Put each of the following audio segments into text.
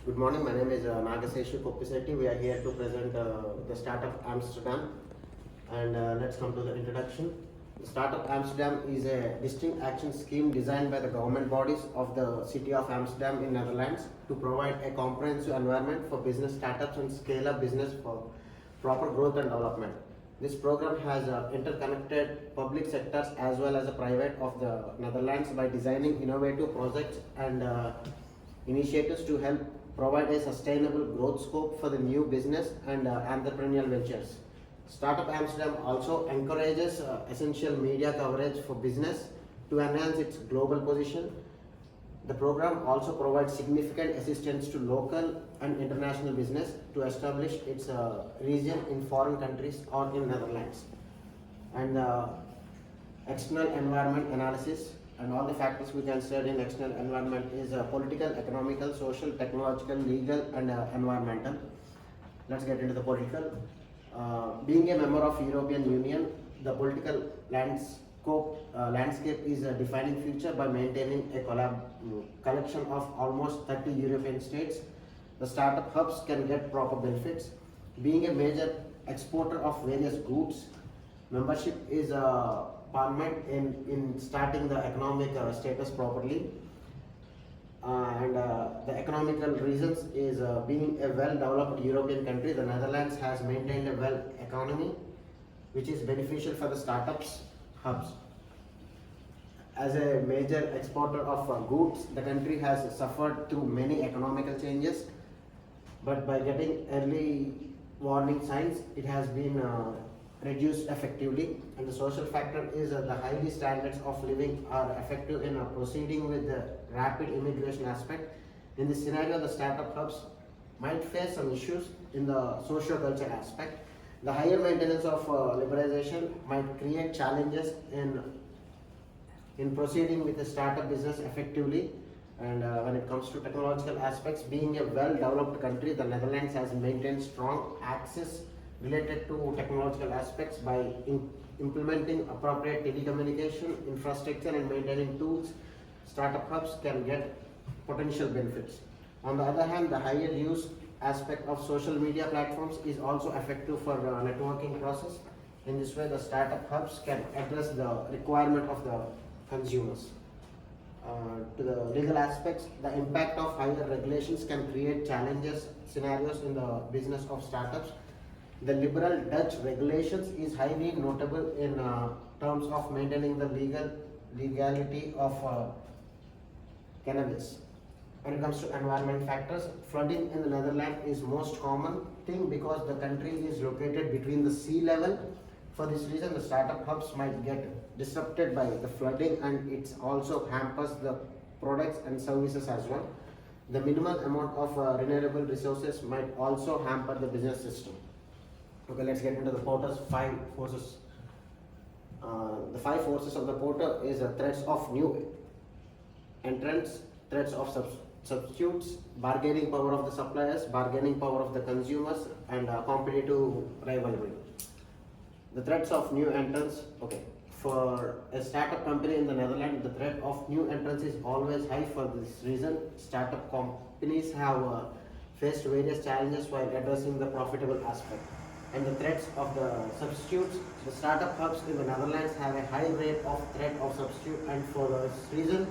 Good morning. My name is Nagaseshu Koppisetti. We are here to present the Startup Amsterdam. And let's come to the introduction. The Startup Amsterdam is a distinct action scheme designed by the government bodies of the city of Amsterdam in Netherlands to provide a comprehensive environment for business startups and scale up business for proper growth and development. This program has interconnected public sectors as well as the private of the Netherlands by designing innovative projects and initiatives to help provide a sustainable growth scope for the new business and entrepreneurial ventures. Startup Amsterdam also encourages essential media coverage for business to enhance its global position. The program also provides significant assistance to local and international business to establish its region in foreign countries or in Netherlands. And external environment analysis and all the factors we can study in external environment is political, economical, social, technological, legal and environmental. Let's get into the political. Being a member of European Union, the political landscape is a defining feature by maintaining a collection of almost 30 European states. The startup hubs can get proper benefits. Being a major exporter of various goods, membership is paramount in starting the economic status properly. The economical reasons is being a well-developed European country, the Netherlands has maintained a well economy which is beneficial for the startups hubs. As a major exporter of goods, the country has suffered through many economical changes, but by getting early warning signs, it has been reduced effectively. And the social factor is the highly standards of living are effective in proceeding with the rapid immigration aspect. In this scenario, the startup hubs might face some issues in the socio-culture aspect. The higher maintenance of liberalization might create challenges in proceeding with the startup business effectively. And when it comes to technological aspects, being a well-developed country, the Netherlands has maintained strong access related to technological aspects by implementing appropriate telecommunication infrastructure and maintaining tools. Startup hubs can get potential benefits. On the other hand, the higher use aspect of social media platforms is also effective for the networking process. In this way, the startup hubs can address the requirement of the consumers. To the legal aspects, the impact of higher regulations can create challenges scenarios in the business of startups. The liberal Dutch regulations is highly notable in terms of maintaining the legality of cannabis. When it comes to environment factors, flooding in the Netherlands is most common thing because the country is located between the sea level. For this reason, the startup hubs might get disrupted by the flooding, and it also hampers the products and services as well. The minimum amount of renewable resources might also hamper the business system. Okay, let's get into the Porter's 5 forces. The 5 forces of the Porter is threats of new entrants, threats of substitutes, bargaining power of the suppliers, bargaining power of the consumers, and competitive rivalry. The threats of new entrants. Okay, for a startup company in the Netherlands, the threat of new entrants is always high. For this reason, startup companies have faced various challenges while addressing the profitable aspect. And the threats of the substitutes, the startup hubs in the Netherlands have a high rate of threat of substitute, and for this reason,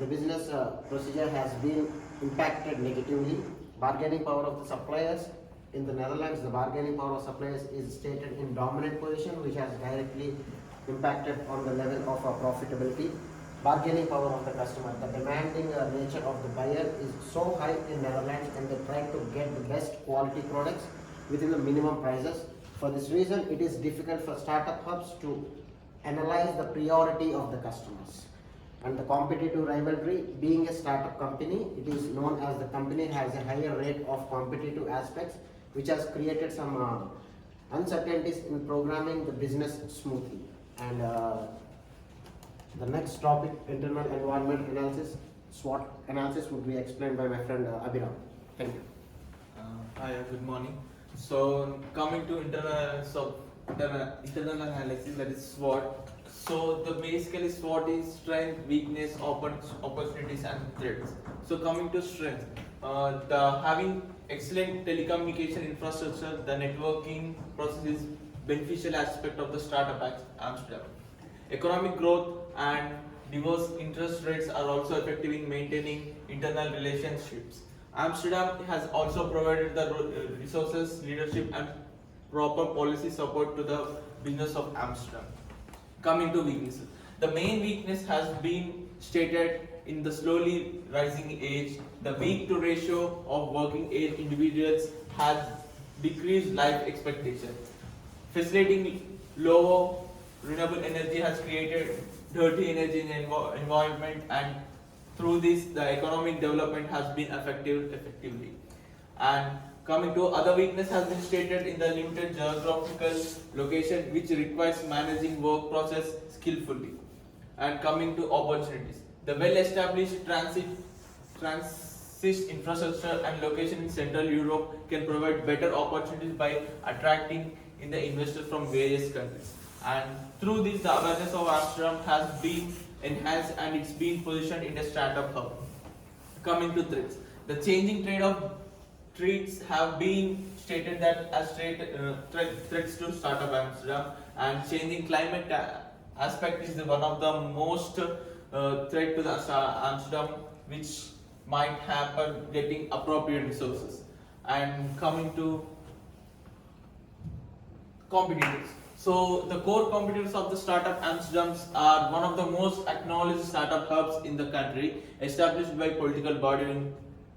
the business procedure has been impacted negatively. Bargaining power of the suppliers in the Netherlands, the bargaining power of suppliers is stated in dominant position, which has directly impacted on the level of profitability. Bargaining power of the customer, the demanding nature of the buyer is so high in Netherlands, and they try to get the best quality products within the minimum prices. For this reason, it is difficult for startup hubs to analyze the priority of the customers. And the competitive rivalry, being a startup company, it is known as the company has a higher rate of competitive aspects, which has created some uncertainties in programming the business smoothly. And the next topic, internal environment analysis, SWOT analysis, would be explained by my friend Abhiram. Thank you. Hi, good morning. So coming to internal analysis, that is SWOT. So the basically SWOT is strength, weakness, opportunities and threats. So coming to strength, the having excellent telecommunication infrastructure, the networking process is beneficial aspect of the startup Amsterdam. Economic growth and diverse interest rates are also effective in maintaining internal relationships. Amsterdam has also provided the resources, leadership, and proper policy support to the business of Amsterdam. Coming to weaknesses, the main weakness has been stated in the slowly rising age. The weak to ratio of working age individuals has decreased life expectancy. Facilitating lower renewable energy has created dirty energy in the environment, and through this the economic development has been effectively. And coming to other weakness has been stated in the limited geographical location which requires managing work process skillfully. And coming to opportunities, the well established transit infrastructure and location in Central Europe can provide better opportunities by attracting in the investors from various countries. And through this, the awareness of Amsterdam has been enhanced and it's been positioned in a startup hub. Coming to threats, the changing trade of threats have been stated that as threats to startup Amsterdam, and changing climate aspect is one of the most threat to the Amsterdam, which might happen getting appropriate resources. And coming to competitors. So the core competitors of the startup Amsterdams are one of the most acknowledged startup hubs in the country, established by political body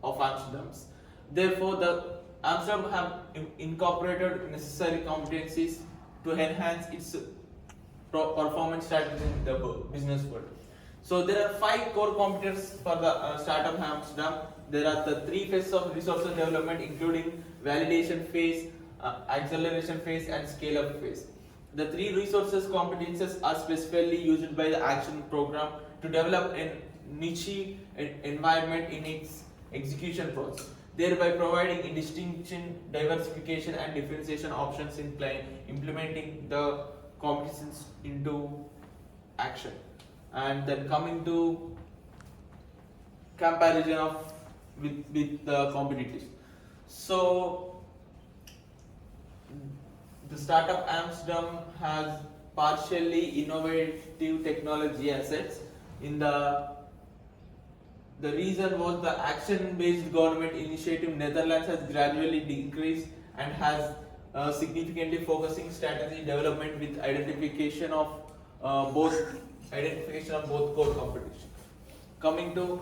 of Amsterdams. Therefore, the Amsterdam have incorporated necessary competencies to enhance its performance strategy in the business world. So there are 5 core competitors for the startup Amsterdam. There are the 3 phases of resource development, including validation phase, acceleration phase, and scale up phase. The 3 resources competences are specifically used by the action program to develop a niche environment in its execution process, thereby providing a distinction, diversification, and differentiation options in implementing the competences into action. And then coming to comparison of with the competitors. So the startup Amsterdam has partially innovative technology assets. In the reason was the action-based government initiative. Netherlands has gradually decreased and has significantly focusing strategy development with identification of both core competition. Coming to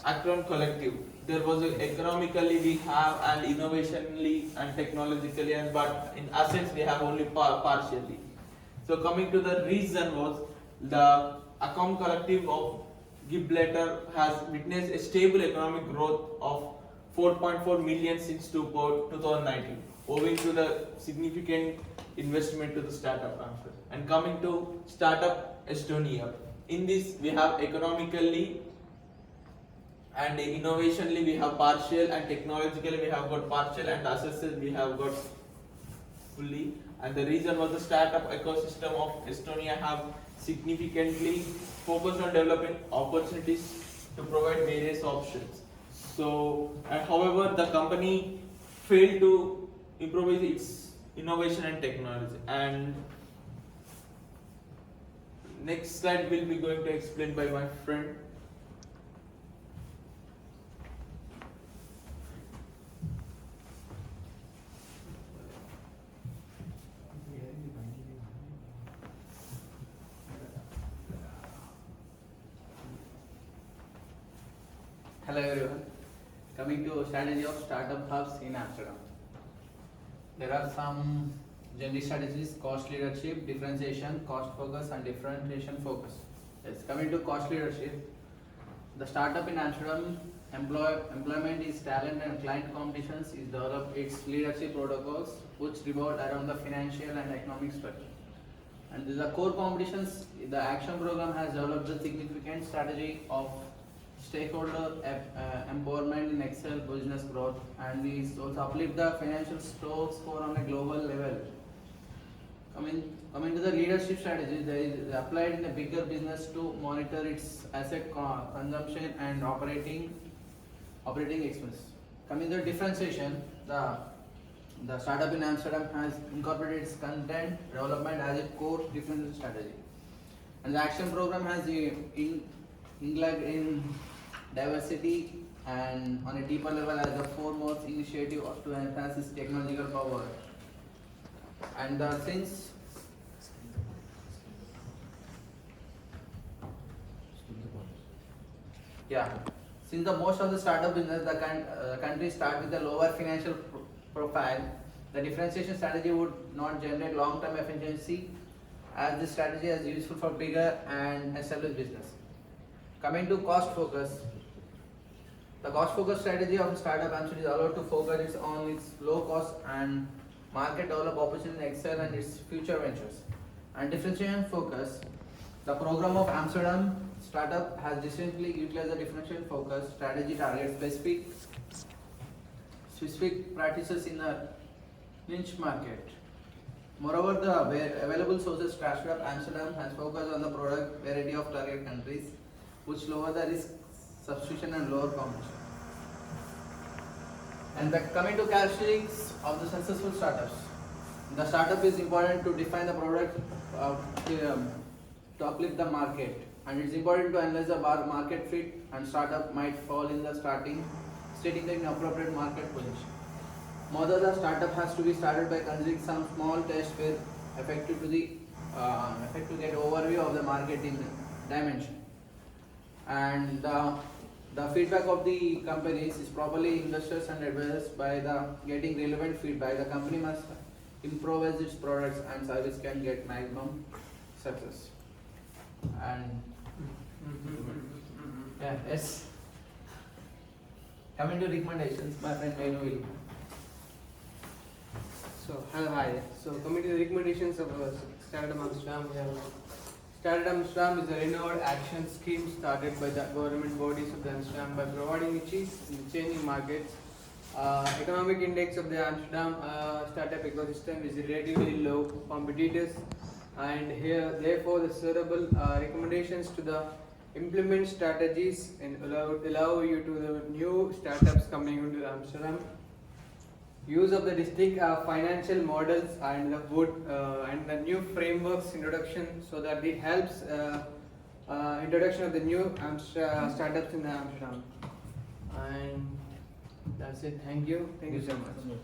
Akron Collective, there was economically we have and innovationally and technologically, and but in assets we have only partially. So coming to the reason was the Akron Collective of Gibraltar has witnessed a stable economic growth of 4.4 million since 2019, owing to the significant investment to the startup. And coming to startup Estonia, in this we have economically and innovationally we have partial, and technologically we have got partial, and assets we have got fully. And the reason was the startup ecosystem of Estonia have significantly focused on developing opportunities to provide various options. So, however, the company failed to improve its innovation and technology. And next slide will be going to explain by my friend. Hello everyone. Coming to strategy of startup hubs in Amsterdam. There are some generic strategies: cost leadership, differentiation, cost focus, and differentiation focus. Yes, coming to cost leadership, the startup in Amsterdam employment is talent and client competitions is developed its leadership protocols which revolve around the financial and economic structure. And the core competitions, the action program has developed a significant strategy of stakeholder empowerment in Excel business growth, and is also uplift the financial score on a global level. Coming to the leadership strategy, there is applied in a bigger business to monitor its asset consumption and operating operating expense. Coming to the differentiation, the startup in Amsterdam has incorporated its content development as its core differentiation strategy. And the action program has in diversity and on a deeper level as the foremost initiative to enhance its technological power. And since since the most of the startup business, the country start with a lower financial profile, the differentiation strategy would not generate long-term efficiency, as this strategy is useful for bigger and established business. Coming to cost focus, the cost focus strategy of StartupAmsterdam is allowed to focus on its low cost and market develop opportunity in Excel and its future ventures. And differentiation focus, the program of Amsterdam startup has distinctly utilized the differentiation focus strategy target specific practices in a niche market. Moreover, the available sources StartupAmsterdam has focused on the product variety of target countries, which lower the risk substitution and lower competition. And coming to characteristics of the successful startups, the startup is important to define the product to uplift the market, and it's important to analyze the market fit, and startup might fall in the stating the inappropriate market position. Moreover, the startup has to be started by considering some small tests where effective to get overview of the market in dimension. And the feedback of the companies is properly investors and advisors by the getting relevant feedback. The company must improve its products and service can get maximum success. And yes. Coming to recommendations, my friend Venu will. So, hello, hi. So, coming to the recommendations of StartupAmsterdam, we have StartupAmsterdam is a renowned action scheme started by the government bodies of the Amsterdam by providing niches in the changing markets. Economic index of the Amsterdam startup ecosystem is relatively low competitors, and here therefore the suitable recommendations to the implement strategies and allow you to the new startups coming into Amsterdam. Use of the distinct financial models and the and the new frameworks introduction, so that it helps introduction of the new startups in the Amsterdam. And that's it. Thank you so much.